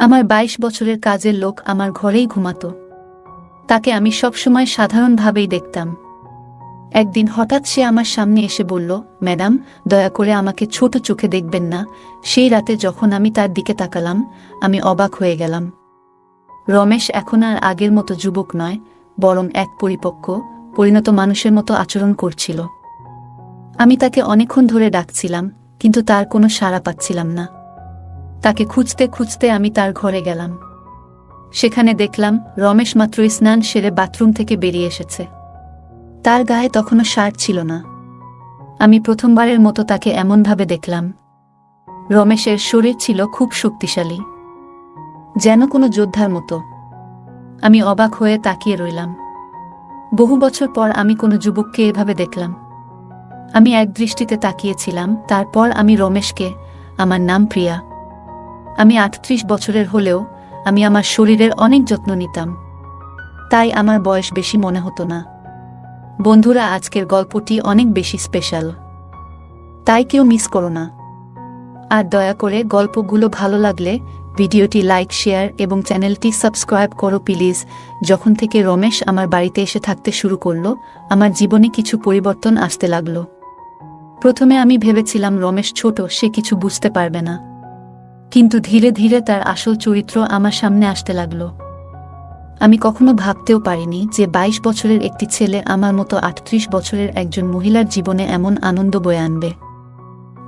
আমার ২২ বছরের কাজের লোক আমার ঘরেই ঘুমাতো। তাকে আমি সবসময় সাধারণভাবেই দেখতাম। একদিন হঠাৎ সে আমার সামনে এসে বলল, ম্যাডাম, দয়া করে আমাকে ছোট চোখে দেখবেন না। সেই রাতে যখন আমি তার দিকে তাকালাম, আমি অবাক হয়ে গেলাম। রমেশ এখন আর আগের মতো যুবক নয়, বরং এক পরিপক্ক, পরিণত মানুষের মতো আচরণ করছিল। আমি তাকে অনেকক্ষণ ধরে ডাকছিলাম, কিন্তু তার কোনো সাড়া পাচ্ছিলাম না। তাকে খুঁজতে খুঁজতে আমি তার ঘরে গেলাম। সেখানে দেখলাম রমেশ মাত্র স্নান সেরে বাথরুম থেকে বেরিয়ে এসেছে। তার গায়ে তখনও শার্ট ছিল না। আমি প্রথমবারের মতো তাকে এমনভাবে দেখলাম। রমেশের শরীর ছিল খুব শক্তিশালী, যেন কোনো যোদ্ধার মতো। আমি অবাক হয়ে তাকিয়ে রইলাম। বহু বছর পর আমি কোনো যুবককে এভাবে দেখলাম। আমি এক দৃষ্টিতে তাকিয়েছিলাম। তারপর আমি রমেশকে, আমার নাম প্রিয়া। আমি ৩৮ বছরের হলেও আমি আমার শরীরের অনেক যত্ন নিতাম, তাই আমার বয়স বেশি মনে হতো না। বন্ধুরা, আজকের গল্পটি অনেক বেশি স্পেশাল, তাই কেউ মিস করো না। আর দয়া করে গল্পগুলো ভালো লাগলে ভিডিওটি লাইক, শেয়ার এবং চ্যানেলটি সাবস্ক্রাইব করো প্লিজ। যখন থেকে রমেশ আমার বাড়িতে এসে থাকতে শুরু করলো, আমার জীবনে কিছু পরিবর্তন আসতে লাগলো। প্রথমে আমি ভেবেছিলাম রমেশ ছোট, সে কিছু বুঝতে পারবে না। কিন্তু ধীরে ধীরে তার আসল চরিত্র আমার সামনে আসতে লাগলো। আমি কখনো ভাবতেও পারিনি যে ২২ বছরের একটি ছেলে আমার মতো ৩৮ বছরের একজন মহিলার জীবনে এমন আনন্দ বয়ে আনবে।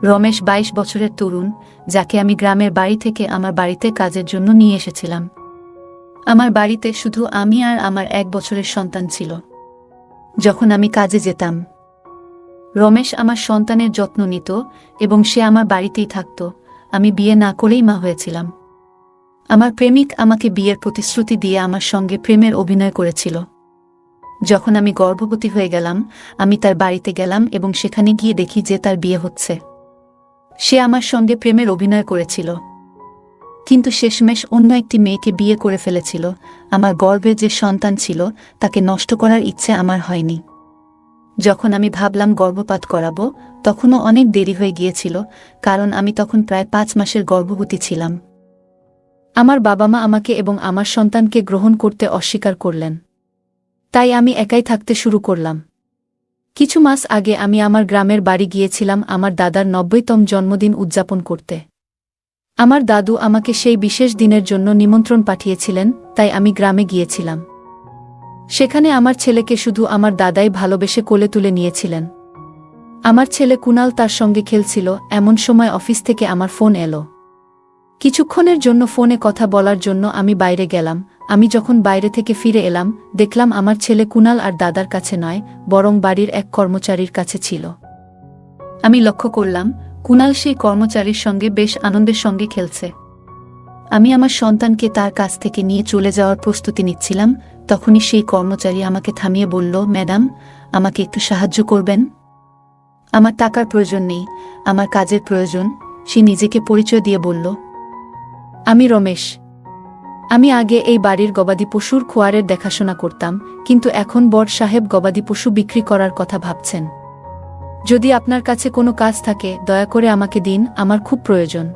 রমেশ ২২ বছরের তরুণ, যাকে আমি গ্রামের বাড়ি থেকে আমার বাড়িতে কাজের জন্য নিয়ে এসেছিলাম। আমার বাড়িতে শুধু আমি আর আমার ১ বছরের সন্তান ছিল। যখন আমি কাজে যেতাম, রমেশ আমার সন্তানের যত্ন নিত এবং সে আমার বাড়িতেই থাকত। আমি বিয়ে না করেই মা হয়েছিলাম। আমার প্রেমিক আমাকে বিয়ের প্রতিশ্রুতি দিয়ে আমার সঙ্গে প্রেমের অভিনয় করেছিল। যখন আমি গর্ভবতী হয়ে গেলাম, আমি তার বাড়িতে গেলাম এবং সেখানে গিয়ে দেখি যে তার বিয়ে হচ্ছে। সে আমার সঙ্গে প্রেমের অভিনয় করেছিল, কিন্তু শেষমেশ অন্য একটি মেয়েকে বিয়ে করে ফেলেছিল। আমার গর্ভে যে সন্তান ছিল, তাকে নষ্ট করার ইচ্ছে আমার হয়নি। যখন আমি ভাবলাম গর্ভপাত করাবো, তখনও অনেক দেরি হয়ে গিয়েছিল, কারণ আমি তখন প্রায় ৫ মাসের গর্ভবতী ছিলাম। আমার বাবা মা আমাকে এবং আমার সন্তানকে গ্রহণ করতে অস্বীকার করলেন, তাই আমি একাই থাকতে শুরু করলাম। কিছু মাস আগে আমি আমার গ্রামের বাড়ি গিয়েছিলাম আমার দাদার ৯০তম জন্মদিন উদযাপন করতে। আমার দাদু আমাকে সেই বিশেষ দিনের জন্য নিমন্ত্রণ পাঠিয়েছিলেন, তাই আমি গ্রামে গিয়েছিলাম। সেখানে আমার ছেলেকে শুধু আমার দাদাই ভালোবেসে কোলে তুলে নিয়েছিলেন। আমার ছেলে কুনাল তার সঙ্গে খেলছিল। এমন সময় অফিস থেকে আমার ফোন এলো। কিছুক্ষণের জন্য ফোনে কথা বলার জন্য আমি বাইরে গেলাম। আমি যখন বাইরে থেকে ফিরে এলাম, দেখলাম আমার ছেলে কুনাল আর দাদার কাছে নয়, বরং বাড়ির এক কর্মচারীর কাছে ছিল। আমি লক্ষ্য করলাম কুনাল সেই কর্মচারীর সঙ্গে বেশ আনন্দের সঙ্গে খেলছে। আমি আমার সন্তানকে তার কাছ থেকে নিয়ে চলে যাওয়ার প্রস্তুতি নিচ্ছিলাম, তখনই সেই কর্মচারী আমাকে থামিয়ে বলল, ম্যাডাম, আমাকে একটু সাহায্য করবেন? আমার টাকার প্রয়োজন নেই, আমার কাজের প্রয়োজন। সে নিজেকে পরিচয় দিয়ে বলল, আমি রমেশ। আমি আগে এই বাড়ির গবাদি পশুর খোয়ারের দেখাশোনা করতাম, কিন্তু এখন বড় সাহেব গবাদি পশু বিক্রি করার কথা ভাবছেন। যদি আপনার কাছে কোনো কাজ থাকে, দয়া করে আমাকে দিন, আমার খুব প্রয়োজন।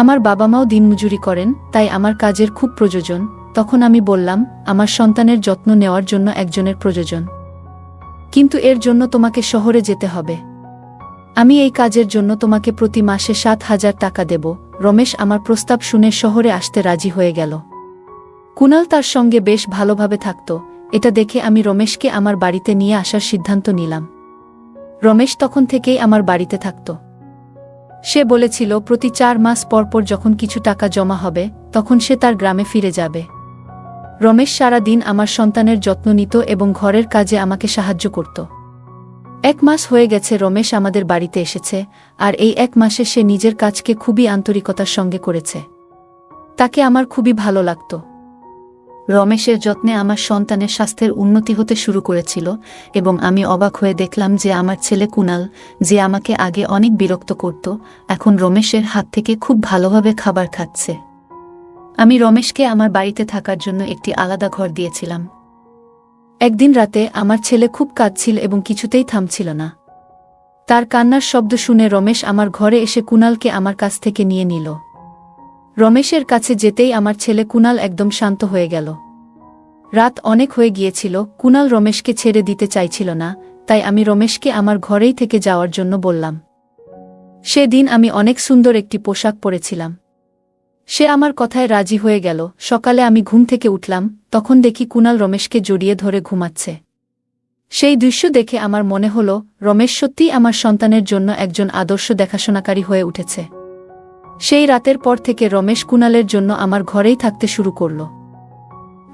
আমার বাবা মাও দিনমজুরি করেন, তাই আমার কাজের খুব প্রয়োজন। তখন আমি বললাম, আমার সন্তানের যত্ন নেওয়ার জন্য একজনের প্রয়োজন, কিন্তু এর জন্য তোমাকে শহরে যেতে হবে। আমি এই কাজের জন্য তোমাকে প্রতি মাসে ৭,০০০ টাকা দেব। রমেশ আমার প্রস্তাব শুনে শহরে আসতে রাজি হয়ে গেল। কুনাল তার সঙ্গে বেশ ভালোভাবে থাকত। এটা দেখে আমি রমেশকে আমার বাড়িতে নিয়ে আসার সিদ্ধান্ত নিলাম। রমেশ তখন থেকেই আমার বাড়িতে থাকত। সে বলেছিল প্রতি ৪ মাস পরপর যখন কিছু টাকা জমা হবে, তখন সে তার গ্রামে ফিরে যাবে। রমেশ সারা দিন আমার সন্তানের যত্ন নিত এবং ঘরের কাজে আমাকে সাহায্য করত। ১ মাস হয়ে গেছে রমেশ আমাদের বাড়িতে এসেছে, আর এই ১ মাসে সে নিজের কাজকে খুবই আন্তরিকতার সঙ্গে করেছে। তাকে আমার খুবই ভালো লাগত। রমেশের যত্নে আমার সন্তানের স্বাস্থ্যের উন্নতি হতে শুরু করেছিল এবং আমি অবাক হয়ে দেখলাম যে আমার ছেলে কুনাল, যে আমাকে আগে অনেক বিরক্ত করত, এখন রমেশের হাত থেকে খুব ভালোভাবে খাবার খাচ্ছে। আমি রমেশকে আমার বাড়িতে থাকার জন্য একটি আলাদা ঘর দিয়েছিলাম। একদিন রাতে আমার ছেলে খুব কাঁদছিল এবং কিছুতেই থামছিল না। তার কান্নার শব্দ শুনে রমেশ আমার ঘরে এসে কুনালকে আমার কাছ থেকে নিয়ে নিল। রমেশের কাছে যেতেই আমার ছেলে কুনাল একদম শান্ত হয়ে গেল। রাত অনেক হয়ে গিয়েছিল, কুনাল রমেশকে ছেড়ে দিতে চাইছিল না, তাই আমি রমেশকে আমার ঘরেই থেকে যাওয়ার জন্য বললাম। সেদিন আমি অনেক সুন্দর একটি পোশাক পরেছিলাম। সে আমার কথায় রাজি হয়ে গেল। সকালে আমি ঘুম থেকে উঠলাম, তখন দেখি কুনাল রমেশকে জড়িয়ে ধরে ঘুমাচ্ছে। সেই দৃশ্য দেখে আমার মনে হল, রমেশ সত্যিই আমার সন্তানের জন্য একজন আদর্শ দেখাশোনাকারী হয়ে উঠেছে। সেই রাতের পর থেকে রমেশ কুনালের জন্য আমার ঘরেই থাকতে শুরু করল।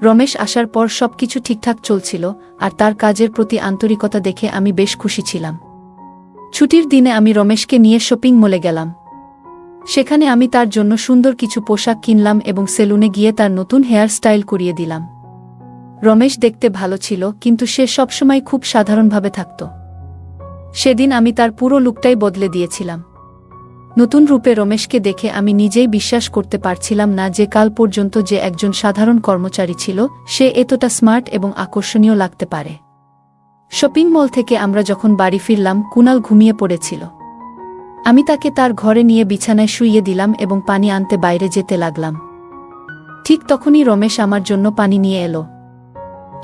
রমেশ আসার পর সবকিছু ঠিকঠাক চলছিল, আর তার কাজের প্রতি আন্তরিকতা দেখে আমি বেশ খুশি ছিলাম। ছুটির দিনে আমি রমেশকে নিয়ে শপিং মলে গেলাম। সেখানে আমি তার জন্য সুন্দর কিছু পোশাক কিনলাম এবং সেলুনে গিয়ে তার নতুন হেয়ার স্টাইল করিয়ে দিলাম। রমেশ দেখতে ভালো ছিল, কিন্তু সে সবসময় খুব সাধারণভাবে থাকত। সেদিন আমি তার পুরো লুকটাই বদলে দিয়েছিলাম। নতুন রূপে রমেশকে দেখে আমি নিজেই বিশ্বাস করতে পারছিলাম না যে কাল পর্যন্ত যে একজন সাধারণ কর্মচারী ছিল, সে এতটা স্মার্ট এবং আকর্ষণীয় লাগতে পারে। শপিং মল থেকে আমরা যখন বাড়ি ফিরলাম, কুনাল ঘুমিয়ে পড়েছিল। আমি তাকে তার ঘরে নিয়ে বিছানায় শুইয়ে দিলাম এবং পানি আনতে বাইরে যেতে লাগলাম। ঠিক তখনই রমেশ আমার জন্য পানি নিয়ে এলো।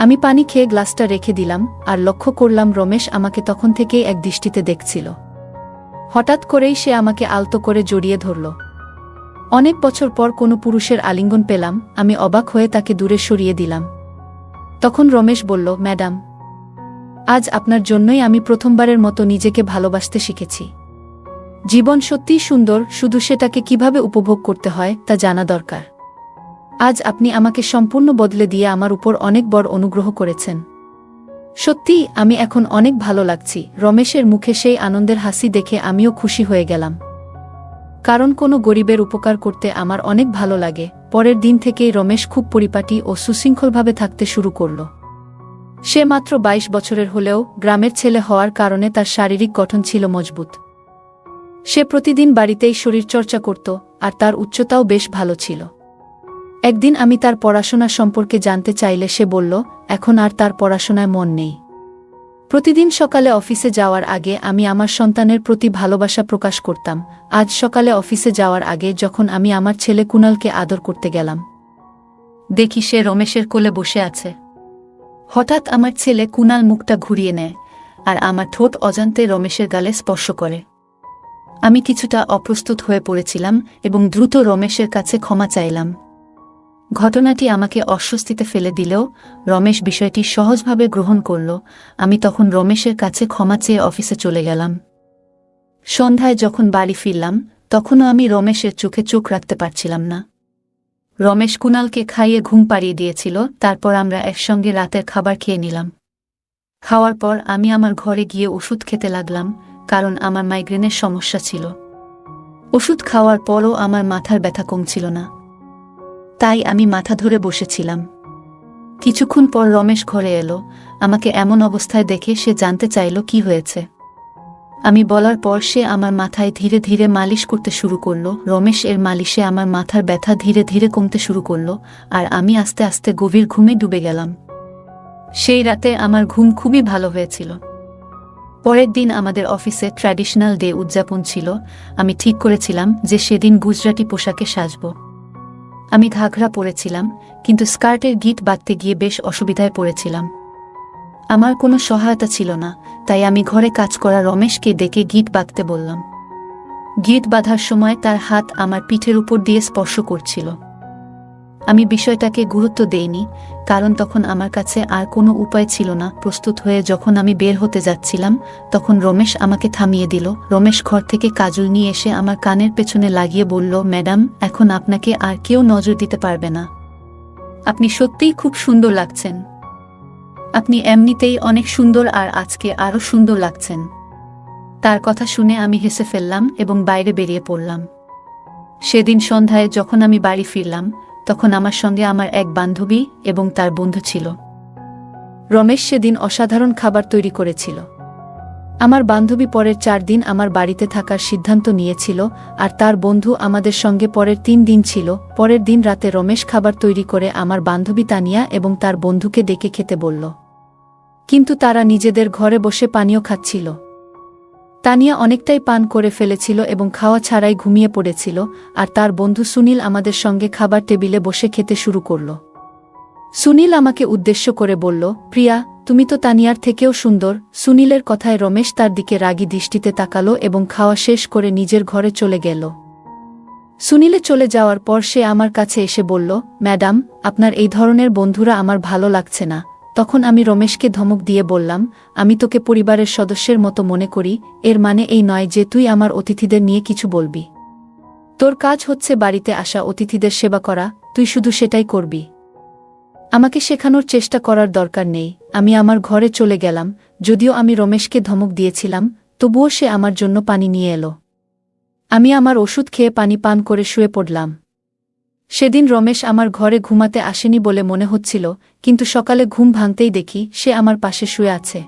আমি পানি খেয়ে গ্লাসটা রেখে দিলাম, আর লক্ষ্য করলাম রমেশ আমাকে তখন থেকেই এক দৃষ্টিতে দেখছিল। হঠাৎ করেই সে আমাকে আলতো করে জড়িয়ে ধরল। অনেক বছর পর কোনো পুরুষের আলিঙ্গন পেলাম, আমি অবাক হয়ে তাকে দূরে সরিয়ে দিলাম। তখন রমেশ বলল, ম্যাডাম, আজ আপনার জন্যই আমি প্রথমবারের মতো নিজেকে ভালোবাসতে শিখেছি। জীবন সত্যিই সুন্দর, শুধু সেটাকে কিভাবে উপভোগ করতে হয় তা জানা দরকার। আজ আপনি আমাকে সম্পূর্ণ বদলে দিয়ে আমার উপর অনেক বড় অনুগ্রহ করেছেন। সত্যিই আমি এখন অনেক ভালো লাগছি। রমেশের মুখে সেই আনন্দের হাসি দেখে আমিও খুশি হয়ে গেলাম, কারণ কোনো গরিবের উপকার করতে আমার অনেক ভালো লাগে। পরের দিন থেকেই রমেশ খুব পরিপাটি ও সুশৃঙ্খলভাবে থাকতে শুরু করল। সে মাত্র 22 বছরের হলেও গ্রামের ছেলে হওয়ার কারণে তার শারীরিক গঠন ছিল মজবুত। সে প্রতিদিন বাড়িতেই শরীরচর্চা করত, আর তার উচ্চতাও বেশ ভালো ছিল। একদিন আমি তার পড়াশোনা সম্পর্কে জানতে চাইলে সে বলল, এখন আর তার পড়াশোনায় মন নেই। প্রতিদিন সকালে অফিসে যাওয়ার আগে আমি আমার সন্তানের প্রতি ভালোবাসা প্রকাশ করতাম। আজ সকালে অফিসে যাওয়ার আগে যখন আমি আমার ছেলে কুনালকে আদর করতে গেলাম, দেখি সে রমেশের কোলে বসে আছে। হঠাৎ আমার ছেলে কুনাল মুখটা ঘুরিয়ে নেয়, আর আমার ঠোঁট অজান্তে রমেশের গালে স্পর্শ করে। আমি কিছুটা অপ্রস্তুত হয়ে পড়েছিলাম এবং দ্রুত রমেশের কাছে ক্ষমা চাইলাম। ঘটনাটি আমাকে অস্বস্তিতে ফেলে দিলেও রমেশ বিষয়টি সহজভাবে গ্রহণ করল। আমি তখন রমেশের কাছে ক্ষমা চেয়ে অফিসে চলে গেলাম। সন্ধ্যায় যখন বাড়ি ফিরলাম, তখনও আমি রমেশের চোখে চোখ রাখতে পারছিলাম না। রমেশ কুনালকে খাইয়ে ঘুম পাড়িয়ে দিয়েছিল, তারপর আমরা একসঙ্গে রাতের খাবার খেয়ে নিলাম। খাওয়ার পর আমি আমার ঘরে গিয়ে ওষুধ খেতে লাগলাম, কারণ আমার মাইগ্রেনের সমস্যা ছিল। ওষুধ খাওয়ার পরও আমার মাথার ব্যথা কমছিল না, তাই আমি মাথা ধরে বসেছিলাম। কিছুক্ষণ পর রমেশ ঘরে এলো। আমাকে এমন অবস্থায় দেখে সে জানতে চাইল কি হয়েছে। আমি বলার পর সে আমার মাথায় ধীরে ধীরে মালিশ করতে শুরু করল। রমেশ এর মালিশে আমার মাথার ব্যথা ধীরে ধীরে কমতে শুরু করল, আর আমি আস্তে আস্তে গভীর ঘুমে ডুবে গেলাম। সেই রাতে আমার ঘুম খুবই ভালো হয়েছিল। পরের দিন আমাদের অফিসে ট্র্যাডিশনাল ডে উদযাপন ছিল। আমি ঠিক করেছিলাম যে সেদিন গুজরাটি পোশাকে সাজব। আমি ঘাঘরা পরেছিলাম, কিন্তু স্কার্টের গিট বাঁধতে গিয়ে বেশ অসুবিধায় পড়েছিলাম। আমার কোনো সহায়তা ছিল না, তাই আমি ঘরে কাজ করা রমেশকে ডেকে গিট বাঁধতে বললাম। গিট বাঁধার সময় তার হাত আমার পিঠের উপর দিয়ে স্পর্শ করছিল। আমি বিষয়টাকে গুরুত্ব দেইনি, কারণ তখন আমার কাছে আর কোনো উপায় ছিল না। প্রস্তুত হয়ে যখন আমি বের হতে যাচ্ছিলাম, তখন রমেশ আমাকে থামিয়ে দিল। রমেশ ঘর থেকে কাজল নিয়ে এসে আমার কানের পেছনে লাগিয়ে বলল, ম্যাডাম, এখন আপনাকে আর কেউ নজর দিতে পারবে না। আপনি সত্যিই খুব সুন্দর লাগছেন। আপনি এমনিতেই অনেক সুন্দর, আর আজকে আরও সুন্দর লাগছেন। তার কথা শুনে আমি হেসে ফেললাম এবং বাইরে বেরিয়ে পড়লাম। সেদিন সন্ধ্যায় যখন আমি বাড়ি ফিরলাম, তখন আমার সঙ্গে আমার এক বান্ধবী এবং তার বন্ধু ছিল। রমেশ সেদিন অসাধারণ খাবার তৈরি করেছিল। আমার বান্ধবী পরের 4 দিন আমার বাড়িতে থাকার সিদ্ধান্ত নিয়েছিল, আর তার বন্ধু আমাদের সঙ্গে পরের 3 দিন ছিল। পরের দিন রাতে রমেশ খাবার তৈরি করে আমার বান্ধবী তানিয়া এবং তার বন্ধুকে ডেকে খেতে বলল, কিন্তু তারা নিজেদের ঘরে বসে পানীয় খাচ্ছিল। তানিয়া অনেকটাই পান করে ফেলেছিল এবং খাওয়া ছাড়াই ঘুমিয়ে পড়েছিল, আর তার বন্ধু সুনীল আমাদের সঙ্গে খাবার টেবিলে বসে খেতে শুরু করল। সুনীল আমাকে উদ্দেশ্য করে বলল, প্রিয়া, তুমি তো তানিয়ার থেকেও সুন্দর। সুনীলের কথায় রমেশ তার দিকে রাগী দৃষ্টিতে তাকালো এবং খাওয়া শেষ করে নিজের ঘরে চলে গেল। সুনীলে চলে যাওয়ার পর সে আমার কাছে এসে বলল, ম্যাডাম, আপনার এই ধরনের বন্ধুরা আমার ভালো লাগছে না। তখন আমি রমেশকে ধমক দিয়ে বললাম, আমি তোকে পরিবারের সদস্যের মতো মনে করি, এর মানে এই নয় যে তুই আমার অতিথিদের নিয়ে কিছু বলবি। তোর কাজ হচ্ছে বাড়িতে আসা অতিথিদের সেবা করা, তুই শুধু সেটাই করবি। আমাকে শেখানোর চেষ্টা করার দরকার নেই। আমি আমার ঘরে চলে গেলাম। যদিও আমি রমেশকে ধমক দিয়েছিলাম, তবুও সে আমার জন্য পানি নিয়ে এলো। আমি আমার ওষুধ খেয়ে পানি পান করে শুয়ে পড়লাম। সেদিন রমেশ আমার ঘরে ঘুমাতে আসেনি বলে মনে হচ্ছিল, কিন্তু সকালে ঘুম ভাঙতেই দেখি সে আমার পাশে শুয়ে আছে।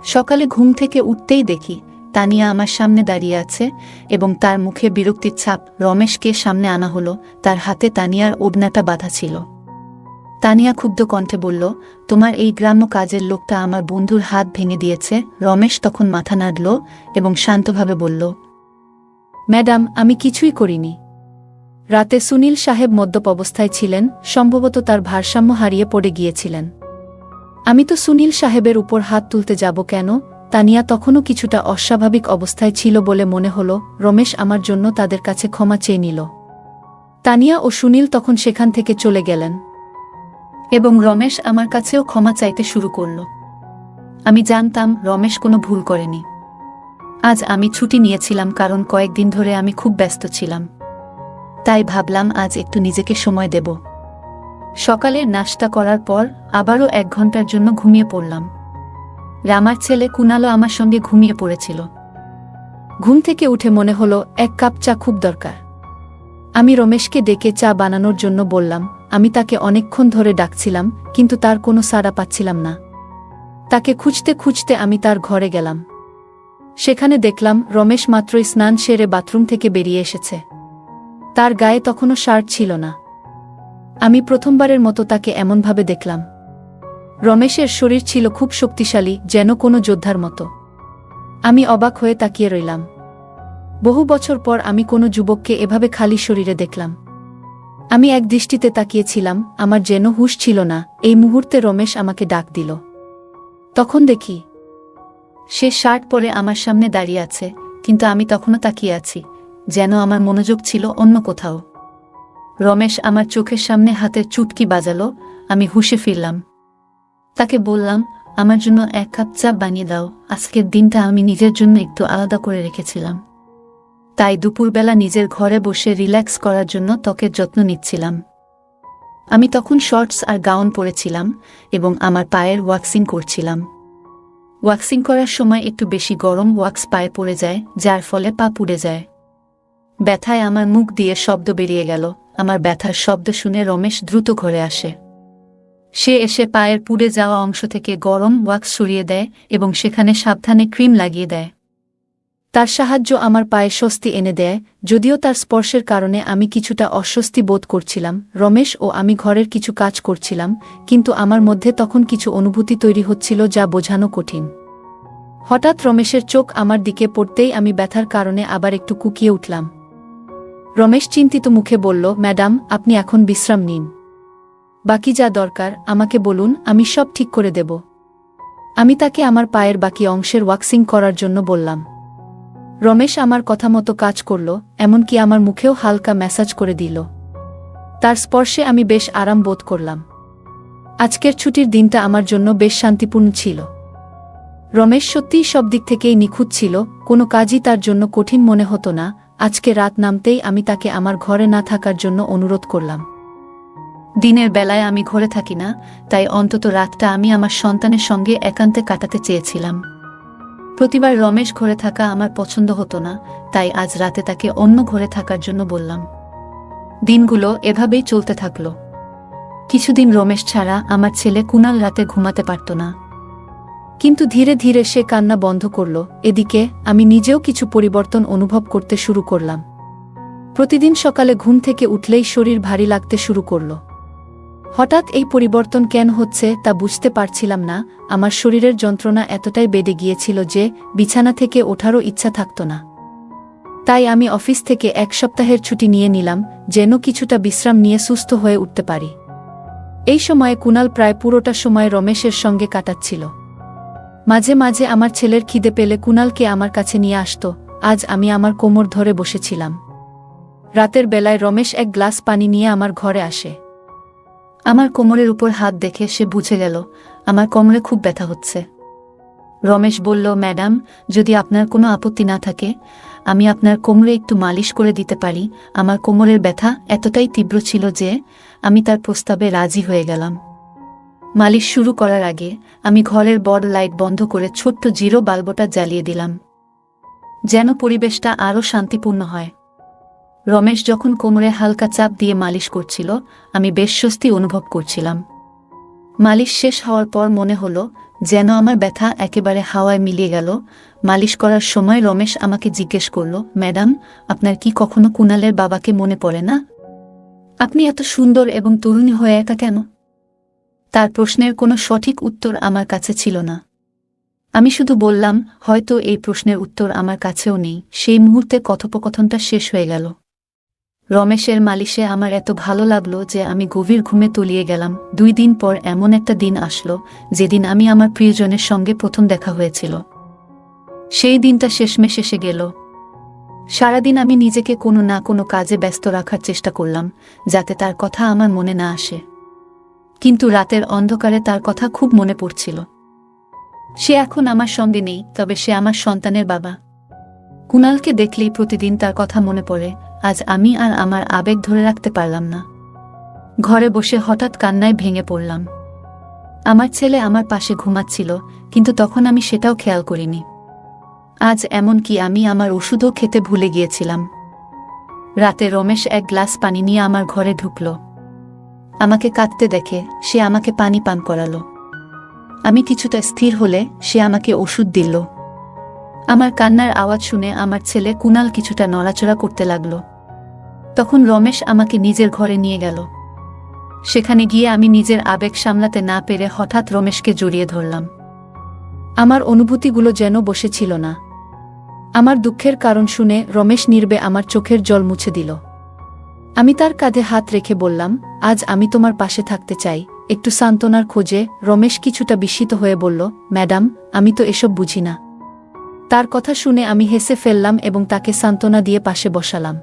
সকালে ঘুম থেকে উঠতেই দেখি তানিয়া আমার সামনে দাঁড়িয়ে আছে এবং তার মুখে বিরক্তির ছাপ। রমেশকে সামনে আনা হলো, তার হাতে তানিয়ার ওড়নাটা বাঁধা ছিল। তানিয়া ক্ষুব্ধ কণ্ঠে বলল, তোমার এই গ্রাম্য কাজের লোকটা আমার বন্ধুর হাত ভেঙে দিয়েছে। রমেশ তখন মাথা নাড়ল এবং শান্তভাবে বলল, ম্যাডাম, আমি কিছুই করিনি। রাতে সুনীল সাহেব মদ্যপ অবস্থায় ছিলেন, সম্ভবত তার ভারসাম্য হারিয়ে পড়ে গিয়েছিলেন। আমি তো সুনীল সাহেবের উপর হাত তুলতে যাব কেন? তানিয়া তখনও কিছুটা অস্বাভাবিক অবস্থায় ছিল বলে মনে হল। রমেশ আমার জন্য তাদের কাছে ক্ষমা চেয়ে নিল। তানিয়া ও সুনীল তখন সেখান থেকে চলে গেলেন এবং রমেশ আমার কাছেও ক্ষমা চাইতে শুরু করল। আমি জানতাম রমেশ কোনো ভুল করেনি। আজ আমি ছুটি নিয়েছিলাম কারণ কয়েকদিন ধরে আমি খুব ব্যস্ত ছিলাম। তাই ভাবলাম আজ একটু নিজেকে সময় দেব। সকালের নাশতা করার পর আবারও 1 ঘন্টার জন্য ঘুমিয়ে পড়লাম। রামার ছেলে কুনালও আমার সঙ্গে ঘুমিয়ে পড়েছিল। ঘুম থেকে উঠে মনে হলো 1 কাপ চা খুব দরকার। আমি রমেশকে ডেকে চা বানানোর জন্য বললাম। আমি তাকে অনেকক্ষণ ধরে ডাকছিলাম, কিন্তু তার কোনো সাড়া পাচ্ছিলাম না। তাকে খুঁজতে খুঁজতে আমি তার ঘরে গেলাম। সেখানে দেখলাম রমেশ মাত্রই স্নান সেরে বাথরুম থেকে বেরিয়ে এসেছে। তার গায়ে তখনও শার্ট ছিল না। আমি প্রথমবারের মতো তাকে এমনভাবে দেখলাম। রমেশের শরীর ছিল খুব শক্তিশালী, যেন কোনো যোদ্ধার মতো। আমি অবাক হয়ে তাকিয়ে রইলাম। বহু বছর পর আমি কোনো যুবককে এভাবে খালি শরীরে দেখলাম। আমি এক দৃষ্টিতে তাকিয়েছিলাম, আমার যেন হুঁশ ছিল না। এই মুহূর্তে রমেশ আমাকে ডাক দিল। তখন দেখি সে শার্ট পরে আমার সামনে দাঁড়িয়ে আছে, কিন্তু আমি তখনও তাকিয়ে আছি, যেন আমার মনোযোগ ছিল অন্য কোথাও। রমেশ আমার চোখের সামনে হাতের চুটকি বাজালো। আমি হুঁশে ফিরলাম। তাকে বললাম, আমার জন্য 1 কাপ চা বানিয়ে দাও। আজকের দিনটা আমি নিজের জন্য একটু আলাদা করে রেখেছিলাম। তাই দুপুরবেলা নিজের ঘরে বসে রিল্যাক্স করার জন্য ত্বকের যত্ন নিচ্ছিলাম। আমি তখন শর্টস আর গাউন পরেছিলাম এবং আমার পায়ের ওয়াক্সিং করছিলাম। ওয়াক্সিং করার সময় একটু বেশি গরম ওয়াক্স পায়ে পড়ে যায়, যার ফলে পা পুড়ে যায়। ব্যথায় আমার মুখ দিয়ে শব্দ বেরিয়ে গেল। আমার ব্যথার শব্দ শুনে রমেশ দ্রুত ঘরে আসে। সে এসে পায়ের পুড়ে যাওয়া অংশ থেকে গরম ওয়াক্স সরিয়ে দেয় এবং সেখানে সাবধানে ক্রিম লাগিয়ে দেয়। তার সাহায্য আমার পায়ে স্বস্তি এনে দেয়, যদিও তার স্পর্শের কারণে আমি কিছুটা অস্বস্তি বোধ করছিলাম। রমেশ ও আমি ঘরের কিছু কাজ করছিলাম, কিন্তু আমার মধ্যে তখন কিছু অনুভূতি তৈরি হচ্ছিল যা বোঝানো কঠিন। হঠাৎ রমেশের চোখ আমার দিকে পড়তেই আমি ব্যথার কারণে আবার একটু কুঁকিয়ে উঠলাম। রমেশ চিন্তিত মুখে বলল, ম্যাডাম, আপনি এখন বিশ্রাম নিন। বাকি যা দরকার আমাকে বলুন, আমি সব ঠিক করে দেব। আমি তাকে আমার পায়ের বাকি অংশের ওয়াক্সিং করার জন্য বললাম। রমেশ আমার কথা মতো কাজ করল, এমনকি আমার মুখেও হালকা ম্যাসাজ করে দিল। তার স্পর্শে আমি বেশ আরাম বোধ করলাম। আজকের ছুটির দিনটা আমার জন্য বেশ শান্তিপূর্ণ ছিল। রমেশ সত্যিই সব দিক থেকেই নিখুঁত ছিল, কোনো কাজই তার জন্য কঠিন মনে হতো না। আজকে রাত নামতেই আমি তাকে আমার ঘরে না থাকার জন্য অনুরোধ করলাম। দিনের বেলায় আমি ঘরে থাকি না, তাই অন্তত রাতটা আমি আমার সন্তানের সঙ্গে একান্তে কাটাতে চেয়েছিলাম। প্রতিবার রমেশ ঘরে থাকা আমার পছন্দ হতো না, তাই আজ রাতে তাকে অন্য ঘরে থাকার জন্য বললাম। দিনগুলো এভাবেই চলতে থাকল। কিছুদিন রমেশ ছাড়া আমার ছেলে কুনাল রাতে ঘুমাতে পারত না, কিন্তু ধীরে ধীরে সে কান্না বন্ধ করল। এদিকে আমি নিজেও কিছু পরিবর্তন অনুভব করতে শুরু করলাম। প্রতিদিন সকালে ঘুম থেকে উঠলেই শরীর ভারী লাগতে শুরু করল। হঠাৎ এই পরিবর্তন কেন হচ্ছে তা বুঝতে পারছিলাম না। আমার শরীরের যন্ত্রণা এতটাই বেড়ে গিয়েছিল যে বিছানা থেকে ওঠারও ইচ্ছা থাকত না। তাই আমি অফিস থেকে 1 সপ্তাহের ছুটি নিয়ে নিলাম, যেন কিছুটা বিশ্রাম নিয়ে সুস্থ হয়ে উঠতে পারি। এই সময়ে কুনাল প্রায় পুরোটা সময় রমেশের সঙ্গে কাটাচ্ছিল। মাঝে মাঝে আমার ছেলের খিদে পেলে কুনালকে আমার কাছে নিয়ে আসত। আজ আমি আমার কোমর ধরে বসেছিলাম। রাতের বেলায় রমেশ 1 গ্লাস পানি নিয়ে আমার ঘরে আসে। আমার কোমরের উপর হাত দেখে সে বুঝে গেল আমার কোমরে খুব ব্যথা হচ্ছে। রমেশ বলল, ম্যাডাম, যদি আপনার কোনো আপত্তি না থাকে আমি আপনার কোমরে একটু মালিশ করে দিতে পারি। আমার কোমরের ব্যথা এতটাই তীব্র ছিল যে আমি তার প্রস্তাবে রাজি হয়ে গেলাম। মালিশ শুরু করার আগে আমি ঘরের বড় লাইট বন্ধ করে ছোট্ট জিরো বাল্বটা জ্বালিয়ে দিলাম, যেন পরিবেশটা আরও শান্তিপূর্ণ হয়। রমেশ যখন কোমরে হালকা চাপ দিয়ে মালিশ করছিল আমি বেশ স্বস্তি অনুভব করছিলাম। মালিশ শেষ হওয়ার পর মনে হলো যেন আমার ব্যথা একেবারে হাওয়ায় মিলিয়ে গেল। মালিশ করার সময় রমেশ আমাকে জিজ্ঞেস করল, ম্যাডাম, আপনার কি কখনো কুনালের বাবাকে মনে পড়ে না? আপনি এত সুন্দর এবং তরুণী হয়ে একা কেন? তার প্রশ্নের কোনো সঠিক উত্তর আমার কাছে ছিল না। আমি শুধু বললাম, হয়তো এই প্রশ্নের উত্তর আমার কাছেও নেই। সেই মুহূর্তে কথোপকথনটা শেষ হয়ে গেল। রমেশের মালিশে আমার এত ভালো লাগলো যে আমি গভীর ঘুমে তলিয়ে গেলাম। 2 দিন পর এমন একটা দিন আসলো যেদিন আমি আমার প্রিয়জনের সঙ্গে প্রথম দেখা হয়েছিল। সেই দিনটা শেষমেশ এসে গেল। সারাদিন আমি নিজেকে কোনো না কোনো কাজে ব্যস্ত রাখার চেষ্টা করলাম যাতে তার কথা আমার মনে না আসে। কিন্তু রাতের অন্ধকারে তার কথা খুব মনে পড়ছিল। সে এখন আমার সঙ্গে নেই, তবে সে আমার সন্তানের বাবা। কুনালকে দেখলেই প্রতিদিন তার কথা মনে পড়ে। আজ আমি আর আমার আবেগ ধরে রাখতে পারলাম না। ঘরে বসে হঠাৎ কান্নায় ভেঙে পড়লাম। আমার ছেলে আমার পাশে ঘুমাচ্ছিল, কিন্তু তখন আমি সেটাও খেয়াল করিনি। আজ এমনকি আমি আমার ওষুধও খেতে ভুলে গিয়েছিলাম। রাতে রমেশ 1 গ্লাস পানি নিয়ে আমার ঘরে ঢুকল। আমাকে কাঁদতে দেখে সে আমাকে পানি পান করালো। আমি কিছুটা স্থির হলে সে আমাকে ওষুধ দিল। আমার কান্নার আওয়াজ শুনে আমার ছেলে কুনাল কিছুটা নড়াচড়া করতে লাগল। তখন রমেশ আমাকে নিজের ঘরে নিয়ে গেল। সেখানে গিয়ে আমি নিজের আবেগ সামলাতে না পেরে হঠাৎ রমেশকে জড়িয়ে ধরলাম। আমার অনুভূতিগুলো যেন বসেছিল না। আমার দুঃখের কারণ শুনে রমেশ নীরবে আমার চোখের জল মুছে দিল। আমি তার কাঁধে হাত রেখে বললাম, আজ আমি তোমার পাশে থাকতে চাই, একটু সান্ত্বনার খোঁজে। রমেশ কিছুটা বিস্মিত হয়ে বলল, ম্যাডাম, আমি তো এসব বুঝি না। তার কথা শুনে আমি হেসে ফেললাম এবং তাকে সান্ত্বনা দিয়ে পাশে বসালাম।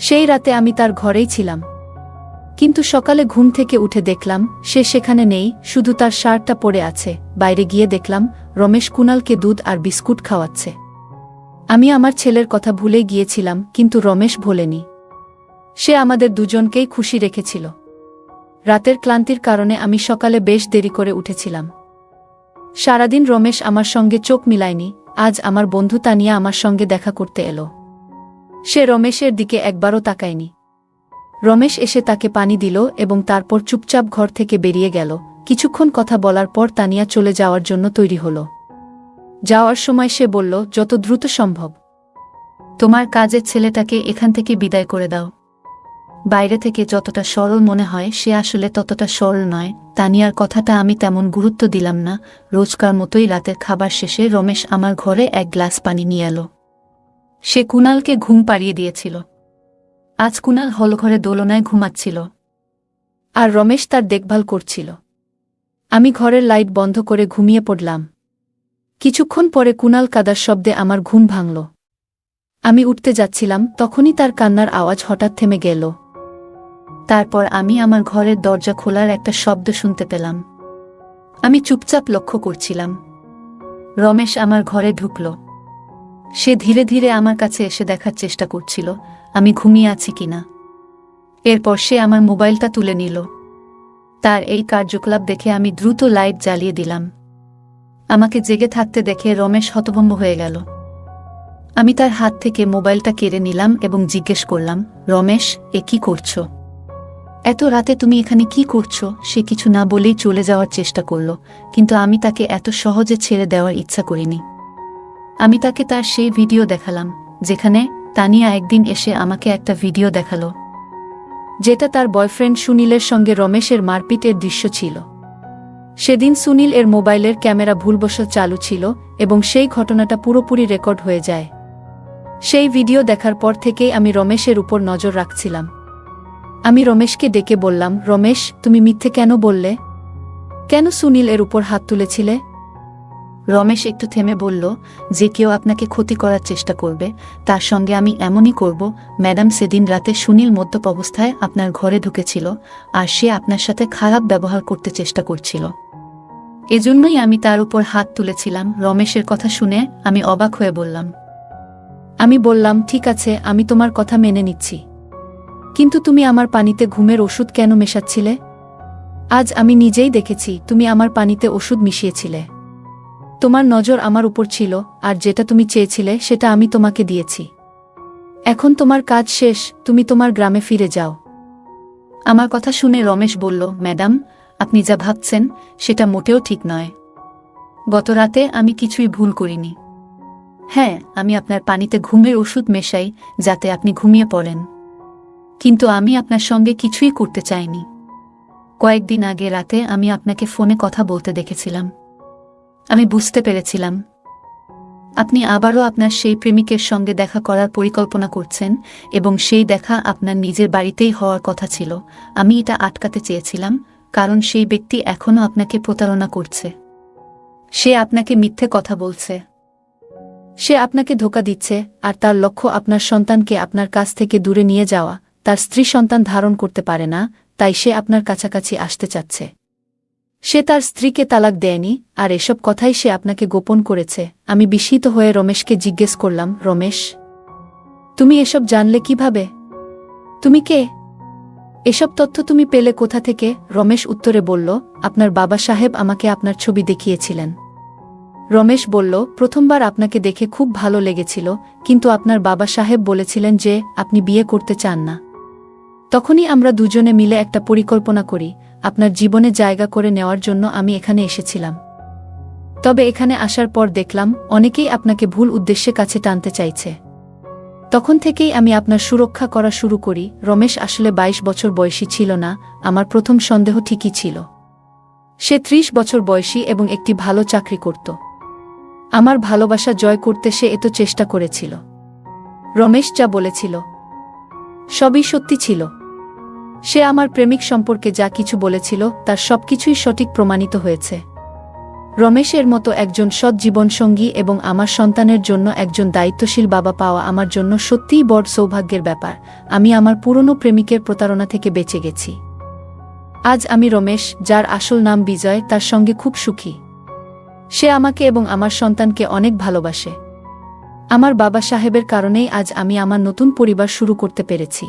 সেই রাতে আমি তার ঘরেই ছিলাম। কিন্তু সকালে ঘুম থেকে উঠে দেখলাম সে সেখানে নেই, শুধু তার শার্টটা পরে আছে। বাইরে গিয়ে দেখলাম রমেশ কুনালকে দুধ আর বিস্কুট খাওয়াচ্ছে। আমি আমার ছেলের কথা ভুলে গিয়েছিলাম, কিন্তু রমেশ ভোলেনি। সে আমাদের দুজনকেই খুশি রেখেছিল। রাতের ক্লান্তির কারণে আমি সকালে বেশ দেরি করে উঠেছিলাম। সারাদিন রমেশ আমার সঙ্গে চোখ মিলায়নি। আজ আমার বন্ধু তানিয়া আমার সঙ্গে দেখা করতে এলো। সে রমেশের দিকে একবারও তাকায়নি। রমেশ এসে তাকে পানি দিল এবং তারপর চুপচাপ ঘর থেকে বেরিয়ে গেল। কিছুক্ষণ কথা বলার পর তানিয়া চলে যাওয়ার জন্য তৈরি হল। যাওয়ার সময় সে বলল, যত দ্রুত সম্ভব তোমার কাজের ছেলেটাকে এখান থেকে বিদায় করে দাও। বাইরে থেকে যতটা সরল মনে হয় সে আসলে ততটা সরল নয়। তানিয়ার কথাটা আমি তেমন গুরুত্ব দিলাম না। রোজকার মতোই রাতের খাবার শেষে রমেশ আমার ঘরে 1 গ্লাস পানি নিয়ে এলো। সে কুনালকে ঘুম পাড়িয়ে দিয়েছিল। আজ কুনাল হলঘরে দোলনায় ঘুমাচ্ছিল আর রমেশ তার দেখভাল করছিল। আমি ঘরের লাইট বন্ধ করে ঘুমিয়ে পড়লাম। কিছুক্ষণ পরে কুনাল কাদার শব্দে আমার ঘুম ভাঙল। আমি উঠতে যাচ্ছিলাম, তখনই তার কান্নার আওয়াজ হঠাৎ থেমে গেল। তারপর আমি আমার ঘরের দরজা খোলার একটা শব্দ শুনতে পেলাম। আমি চুপচাপ লক্ষ্য করছিলাম। রমেশ আমার ঘরে ঢুকল। সে ধীরে ধীরে আমার কাছে এসে দেখার চেষ্টা করছিল আমি ঘুমিয়ে আছি কিনা। এরপর সে আমার মোবাইলটা তুলে নিল। তার এই কার্যকলাপ দেখে আমি দ্রুত লাইট জ্বালিয়ে দিলাম। আমাকে জেগে থাকতে দেখে রমেশ হতভম্ব হয়ে গেল। আমি তার হাত থেকে মোবাইলটা কেড়ে নিলাম এবং জিজ্ঞেস করলাম, রমেশ, এ কি করছো? এত রাতে তুমি এখানে কি করছো? সে কিছু না বলেই চলে যাওয়ার চেষ্টা করল, কিন্তু আমি তাকে এত সহজে ছেড়ে দেওয়ার ইচ্ছা করিনি। আমি তাকে তার সেই ভিডিও দেখালাম যেখানে তানিয়া একদিন এসে আমাকে একটা ভিডিও দেখালো, যেটা তার বয়ফ্রেন্ড সুনীলের সঙ্গে রমেশের মারপিটের দৃশ্য ছিল। সেদিন সুনীল এর মোবাইলের ক্যামেরা ভুলবশত চালু ছিল এবং সেই ঘটনাটা পুরোপুরি রেকর্ড হয়ে যায়। সেই ভিডিও দেখার পর থেকেই আমি রমেশের উপর নজর রাখছিলাম। আমি রমেশকে ডেকে বললাম, রমেশ, তুমি মিথ্যে কেন বললে? কেন সুনীল এর উপর হাত তুলেছিলে? রমেশ একটু থেমে বলল, যে কেউ আপনাকে ক্ষতি করার চেষ্টা করবে তার সঙ্গে আমি এমনই করব। ম্যাডাম, সেদিন রাতে সুনীল মদ্যপ অবস্থায় আপনার ঘরে ঢুকেছিল আর সে আপনার সাথে খারাপ ব্যবহার করতে চেষ্টা করছিল। এজন্যই আমি তার উপর হাত তুলেছিলাম। রমেশের কথা শুনে আমি অবাক হয়ে বললাম। আমি বললাম, ঠিক আছে, আমি তোমার কথা মেনে নিচ্ছি, কিন্তু তুমি আমার পানিতে ঘুমের ওষুধ কেন মেশাচ্ছিলে? আজ আমি নিজেই দেখেছি তুমি আমার পানিতে ওষুধ মিশিয়েছিলে। তোমার নজর আমার উপর ছিল, আর যেটা তুমি চেয়েছিলে সেটা আমি তোমাকে দিয়েছি। এখন তোমার কাজ শেষ, তুমি তোমার গ্রামে ফিরে যাও। আমার কথা শুনে রমেশ বলল, ম্যাডাম, আপনি যা ভাবছেন সেটা মোটেও ঠিক নয়। গত রাতে আমি কিছুই ভুল করিনি। হ্যাঁ, আমি আপনার পানিতে ঘুমের ওষুধ মেশাই যাতে আপনি ঘুমিয়ে পড়েন, কিন্তু আমি আপনার সঙ্গে কিছুই করতে চাইনি। কয়েকদিন আগে রাতে আমি আপনাকে ফোনে কথা বলতে দেখেছিলাম। আমি বুঝতে পেরেছিলাম আপনি আবারও আপনার সেই প্রেমিকের সঙ্গে দেখা করার পরিকল্পনা করছেন এবং সেই দেখা আপনার নিজের বাড়িতেই হওয়ার কথা ছিল। আমি এটা আটকাতে চেয়েছিলাম, কারণ সেই ব্যক্তি এখনও আপনাকে প্রতারণা করছে। সে আপনাকে মিথ্যে কথা বলছে, সে আপনাকে ধোঁকা দিচ্ছে, আর তার লক্ষ্য আপনার সন্তানকে আপনার কাছ থেকে দূরে নিয়ে যাওয়া। তার স্ত্রী সন্তান ধারণ করতে পারে না, তাই সে আপনার কাছাকাছি আসতে চাচ্ছে। সে তার স্ত্রীকে তালাক দেয়নি, আর এসব কথাই সে আপনাকে গোপন করেছে। আমি বিস্মিত হয়ে রমেশকে জিজ্ঞেস করলাম, রমেশ, তুমি এসব জানলে কিভাবে? তুমি কে? এসব তথ্য তুমি পেলে কোথা থেকে? রমেশ উত্তরে বলল, আপনার বাবা সাহেব আমাকে আপনার ছবি দেখিয়েছিলেন। রমেশ বলল, প্রথমবার আপনাকে দেখে খুব ভালো লেগেছিল, কিন্তু আপনার বাবা সাহেব বলেছিলেন যে আপনি বিয়ে করতে চান না। তখনই আমরা দুজনে মিলে একটা পরিকল্পনা করি, আপনার জীবনে জায়গা করে নেওয়ার জন্য আমি এখানে এসেছিলাম। তবে এখানে আসার পর দেখলাম অনেকেই আপনাকে ভুল উদ্দেশ্যে কাছে টানতে চাইছে। তখন থেকেই আমি আপনার সুরক্ষা করা শুরু করি। রমেশ আসলে 22 বছর বয়সী ছিল না। আমার প্রথম সন্দেহ ঠিকই ছিল। সে 30 বছর বয়সী এবং একটি ভালো চাকরি করত। আমার ভালোবাসা জয় করতে সে এত চেষ্টা করেছিল। রমেশ যা বলেছিল সবই সত্যি ছিল। সে আমার প্রেমিক সম্পর্কে যা কিছু বলেছিল তার সবকিছুই সঠিক প্রমাণিত হয়েছে। রমেশের মতো একজন সৎ জীবনসঙ্গী এবং আমার সন্তানের জন্য একজন দায়িত্বশীল বাবা পাওয়া আমার জন্য সত্যিই বড় সৌভাগ্যের ব্যাপার। আমি আমার পুরনো প্রেমিকের প্রতারণা থেকে বেঁচে গেছি। আজ আমি রমেশ, যার আসল নাম বিজয়, তার সঙ্গে খুব সুখী। সে আমাকে এবং আমার সন্তানকে অনেক ভালোবাসে। আমার বাবা সাহেবের কারণেই আজ আমি আমার নতুন পরিবার শুরু করতে পেরেছি।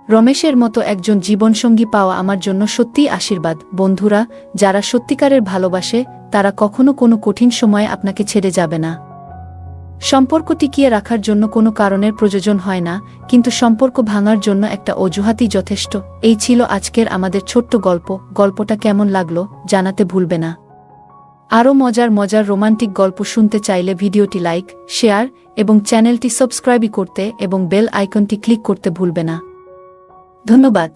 রমেশের মতো একজন জীবনসঙ্গী পাওয়া আমার জন্য সত্যিই আশীর্বাদ। বন্ধুরা, যারা সত্যিকারের ভালোবাসে তারা কখনো কোনো কঠিন সময়ে আপনাকে ছেড়ে যাবে না। সম্পর্ক টিকিয়ে রাখার জন্য কোনো কারণের প্রয়োজন হয় না, কিন্তু সম্পর্ক ভাঙার জন্য একটা অজুহাতই যথেষ্ট। এই ছিল আজকের আমাদের ছোট্ট গল্প। গল্পটা কেমন লাগলো জানাতে ভুলবে না। আরও মজার মজার রোমান্টিক গল্প শুনতে চাইলে ভিডিওটি লাইক, শেয়ার এবং চ্যানেলটি সাবস্ক্রাইব করতে এবং বেল আইকনটি ক্লিক করতে ভুলবে না। ধন্যবাদ।